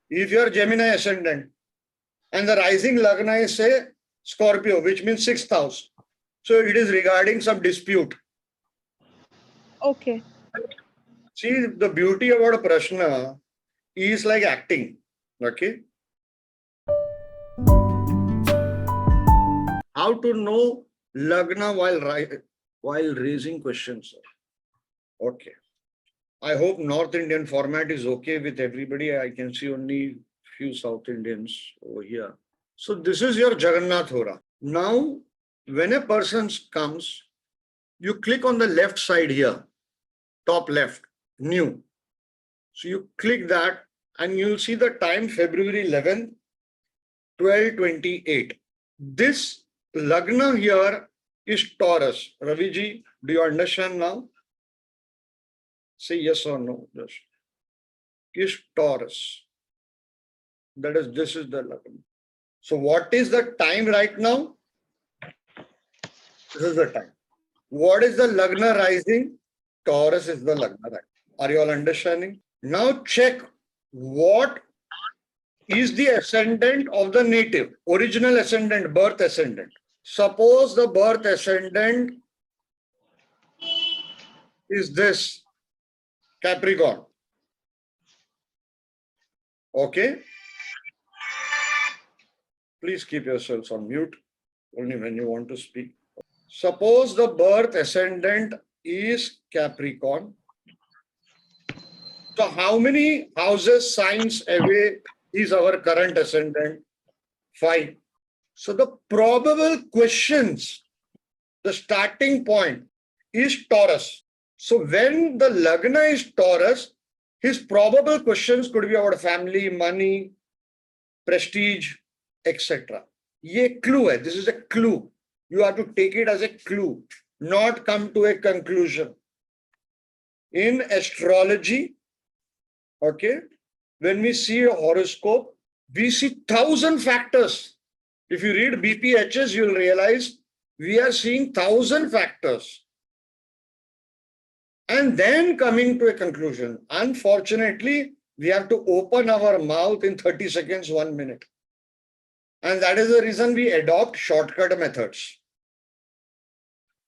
If you are Gemini ascendant and the rising Lagna is say Scorpio, which means 6th house. So it is regarding some dispute. Okay. See, the beauty about a Prashna is like acting. Okay. How to know Lagna while raising questions? Okay. I hope North Indian format is okay with everybody. I can see only few South Indians over here. So this is your Jagannath Hora. Now, when a person comes, you click on the left side here, top left, new. So you click that and you'll see the time February 11th, 12:28. This Lagna here is Taurus. Raviji, do you understand now? Say yes or no. Just is Taurus. That is, this is the Lagna. So what is the time right now? This is the time. What is the Lagna rising? Taurus is the Lagna rising. Are you all understanding? Now check what is the ascendant of the native, original ascendant, birth ascendant. Suppose the birth ascendant is this, Capricorn. Okay? Please keep yourselves on mute, only when you want to speak. Suppose the birth ascendant is Capricorn. So how many houses, signs away is our current ascendant? 5. So the probable questions, the starting point is Taurus. So when the Lagna is Taurus, his probable questions could be about family, money, prestige, etc. Ye clue hai. This is a clue. You have to take it as a clue, not come to a conclusion. In astrology, okay, when we see a horoscope, we see 1,000 factors. If you read BPHS, you'll realize we are seeing 1,000 factors. And then coming to a conclusion. Unfortunately, we have to open our mouth in 30 seconds, 1 minute. And that is the reason we adopt shortcut methods.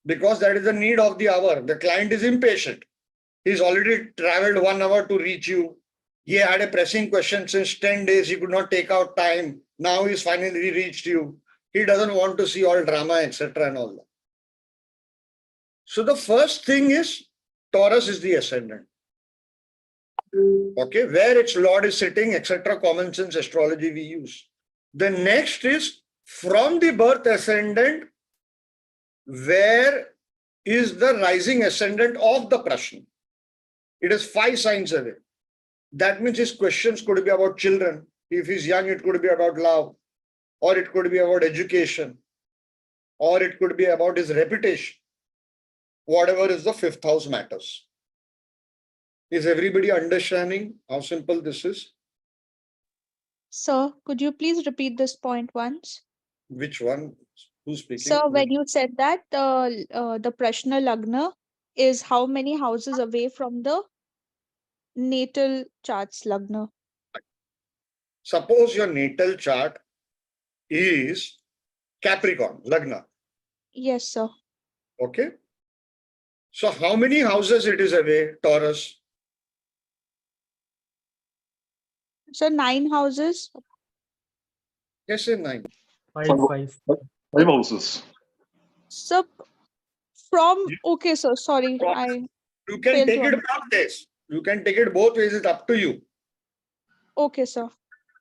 Because that is the need of the hour. The client is impatient. He's already traveled 1 hour to reach you. He had a pressing question since 10 days. He could not take out time. Now he's finally reached you. He doesn't want to see all drama, etc. and all that. So the first thing is Taurus is the ascendant. Okay, where its Lord is sitting, etc. Common sense astrology we use. The next is from the birth ascendant, where is the rising ascendant of the Prashna? It is 5 signs away. That means his questions could be about children. If he's young, it could be about love, or it could be about education, or it could be about his reputation. Whatever is the 5th house matters. Is everybody understanding how simple this is? Sir, could you please repeat this point once? Which one? Who's speaking? Sir, when you said that the Prashna Lagna is how many houses away from the natal chart's Lagna? Suppose your natal chart is Capricorn, Lagna. Yes, sir. Okay. So how many houses it is away, Taurus? So 9 houses. Yes, say 9. Five houses. So from, okay, sir, sorry. You can take it both ways. You can take it both ways. It's up to you. Okay, sir.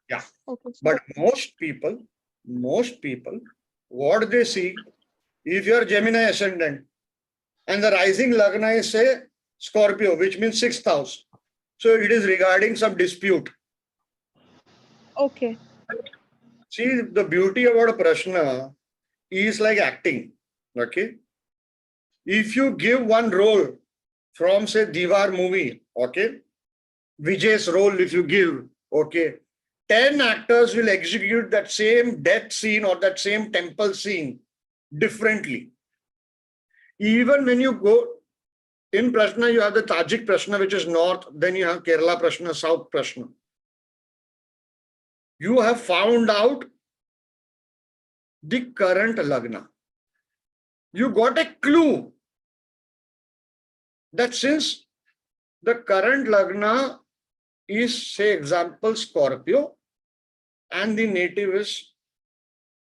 Yeah. Okay, sir. But most people, what they see, if you are Gemini ascendant and the rising Lagna is say Scorpio, which means 6th house. So it is regarding some dispute. Okay. See, the beauty about a Prashna is like acting. Okay. If you give one role from say Diwar movie, okay, Vijay's role if you give, okay, 10 actors will execute that same death scene or that same temple scene differently. Even when you go in Prashna, you have the Tajik Prashna, which is north, then you have Kerala Prashna, South Prashna. you have found out the current Lagna. You got a clue that since the current Lagna is, say, example, Scorpio, and the native is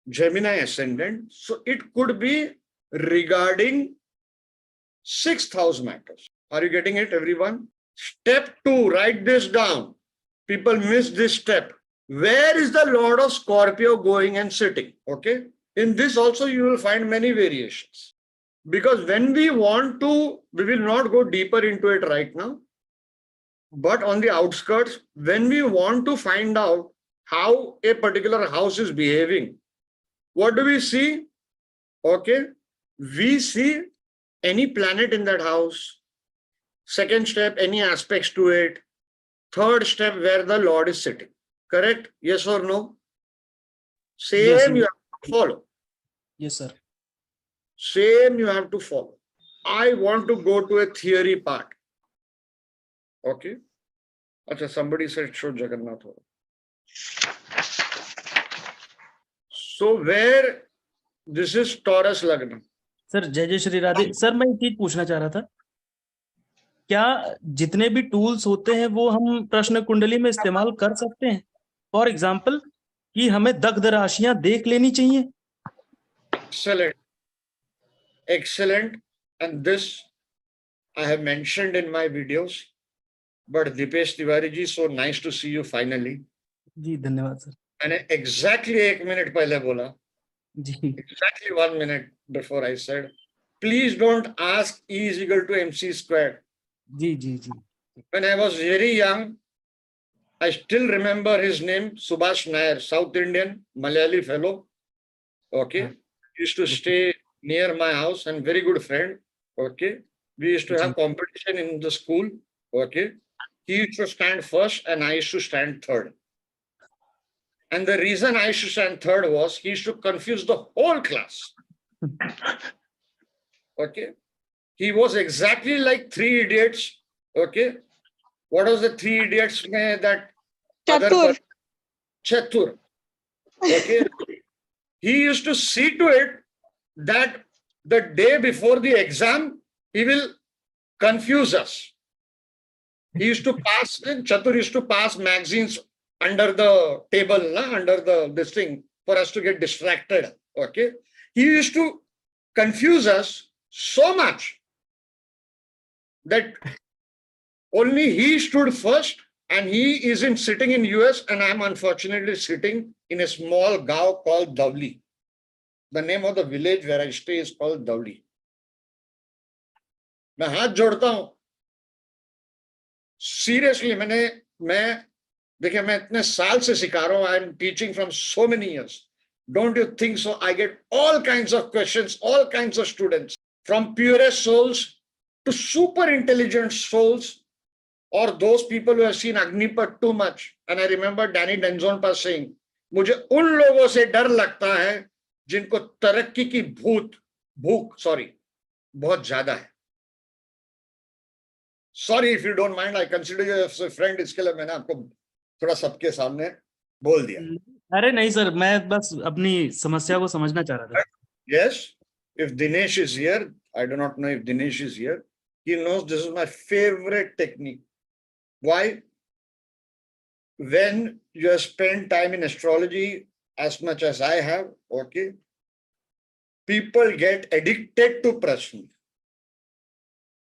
Gemini ascendant, so it could be regarding 6th house matters. Are you getting it, everyone? Step 2, write this down. People miss this step. Where is the Lord of Scorpio going and sitting? Okay. In this also you will find many variations. Because when we want to, we will not go deeper into it right now. But on the outskirts, when we want to find out how a particular house is behaving, what do we see? Okay. We see any planet in that house. Second step, any aspects to it. Third step, where the Lord is sitting. Correct? Yes or no? Same Yes, you have to follow. Yes, sir. Same you have to follow. I want to go to a theory part. Okay. Achha, somebody said show Jagannath. So where this is Taurus Lagna. Sir जय जय Shri Radhe sir मैं एक चीज पूछना चाह रहा था क्या जितने भी टूल्स होते हैं वो हम प्रश्न कुंडली में इस्तेमाल कर सकते हैं फॉर एग्जांपल कि हमें दग्ध राशियां देख लेनी चाहिए Excellent. Excellent. And this I have mentioned in my videos. But Dipesh Tiwari ji, so nice to see you finally. जी धन्यवाद सर मैंने exactly 1 minute पहले बोला. जी Exactly 1 minute before I said, please don't ask E is equal to MC squared. Ji ji ji When I was very young, I still remember his name, Subhash Nair, South Indian, Malayali fellow. Okay. He used to stay near my house and very good friend. Okay. We used to have competition in the school. Okay. He used to stand first and I used to stand third. And the reason I used to stand third was he used to confuse the whole class. Okay. He was exactly like 3 idiots. Okay. What was the 3 idiots that other Chatur. person? Chatur. Okay. He used to see to it that the day before the exam, he will confuse us. He used to pass, Chatur used to pass magazines under the table, under this thing, for us to get distracted. Okay. He used to confuse us so much that only he stood first and he isn't sitting in US and I'm unfortunately sitting in a small gaon called Davli. The name of the village where I stay is called Davli. मैं हाथ जोड़ता हूं seriously मैं देखिए मैं इतने साल से सिखा रहा हूं I am teaching from so many years don't you think so I get all kinds of questions all kinds of students from purest souls to super intelligent souls or those people who have seen Agnipat too much. And I remember Danny Denzonpa saying, मुझे उन लोगों से डर लगता है जिनको तरक्की की भूख बहुत ज्यादा है. Sorry if you don't mind, I consider you as a friend. इसके लिए मैंने आपको थोड़ा सबके सामने बोल दिया. अरे नहीं सर मैं बस अपनी समस्या को समझना चाह रहा था. Yes, if Dinesh is here, I do not know if Dinesh is here. He knows this is my favorite technique. Why? When you have spent time in astrology as much as I have, okay, people get addicted to Prashna.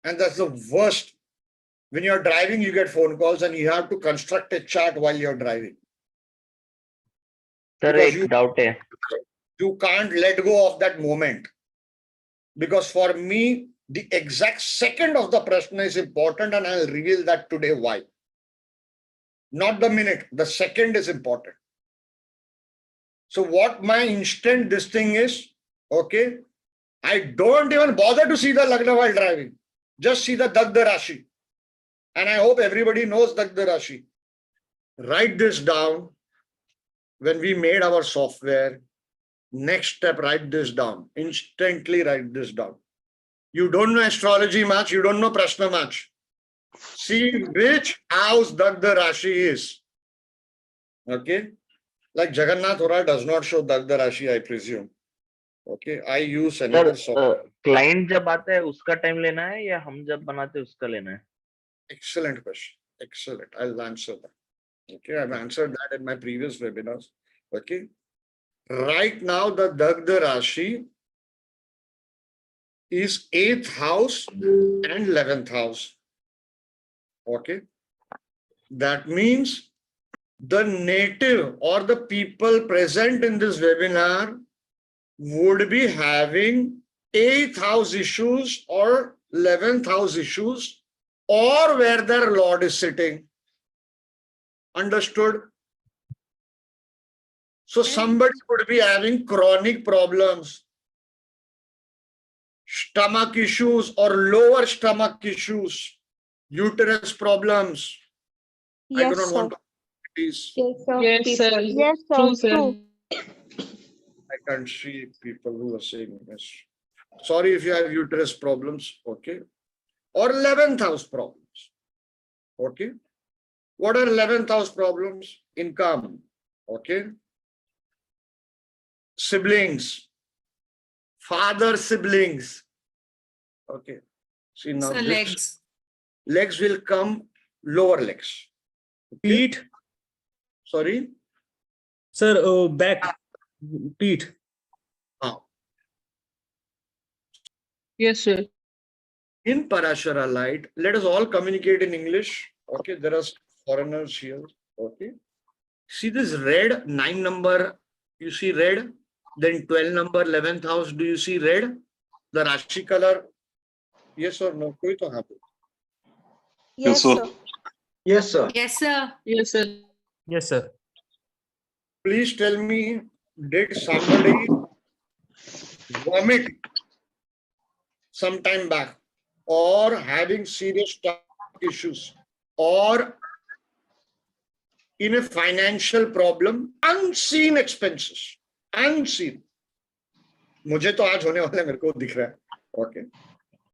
And that's the worst. When you're driving, you get phone calls and you have to construct a chart while you're driving. Sir, Because एक doubt है. You can't let go of that moment. Because for me, the exact second of the Prashna is important and I'll reveal that today why. Not the minute, the second is important. So what my instant this thing is, okay, I don't even bother to see the Lagna while driving. Just see the Dagda Rashi. And I hope everybody knows Dagda Rashi. Write this down. When we made our software, next step, write this down. Instantly write this down. You don't know astrology much, you don't know Prashna much. See which house Dagda Rashi is. Okay. Like Jagannath Hora does not show Dagda Rashi, I presume. Okay, I use sir another software. Client जब आता है उसका time लेना है या हम जब बनाते हैं उसका लेना है? Excellent question. Excellent. I'll answer that. Okay, I've answered that in my previous webinars. Okay. Right now, the Dagda Rashi is 8th house and 11th house. Okay. That means the native or the people present in this webinar would be having 8th house issues or 11th house issues, or where their Lord is sitting. Understood? So somebody could be having chronic problems, stomach issues or lower stomach issues, uterus problems. I do Yes, not sir. want to please. Yes, sir. Yes, sir. Yes, sir. True, sir. True. I can't see people who are saying this. Sorry if you have uterus problems, okay? Or 11th house problems, okay? What are 11th house problems? Income, okay? Siblings, father siblings, okay? See now Sir, this legs. legs will come lower legs. Okay? Feet, Sorry? sir, back, feet. Yes, sir. In Parashara light, let us all communicate in English. Okay, there are foreigners here. Okay. See this red 9 number, you see red, then 12 number, 11th house, do you see red? The Rashi color, yes or no? Koi to happen. Yes, sir. sir. Yes, sir. Yes, sir. Yes, sir. Yes, sir. Please tell me, did somebody vomit some time back, or having serious stomach issues, or in a financial problem, unseen expenses, unseen. मुझे तो आज होने वाला है, मेरे को दिख रहा है. Okay.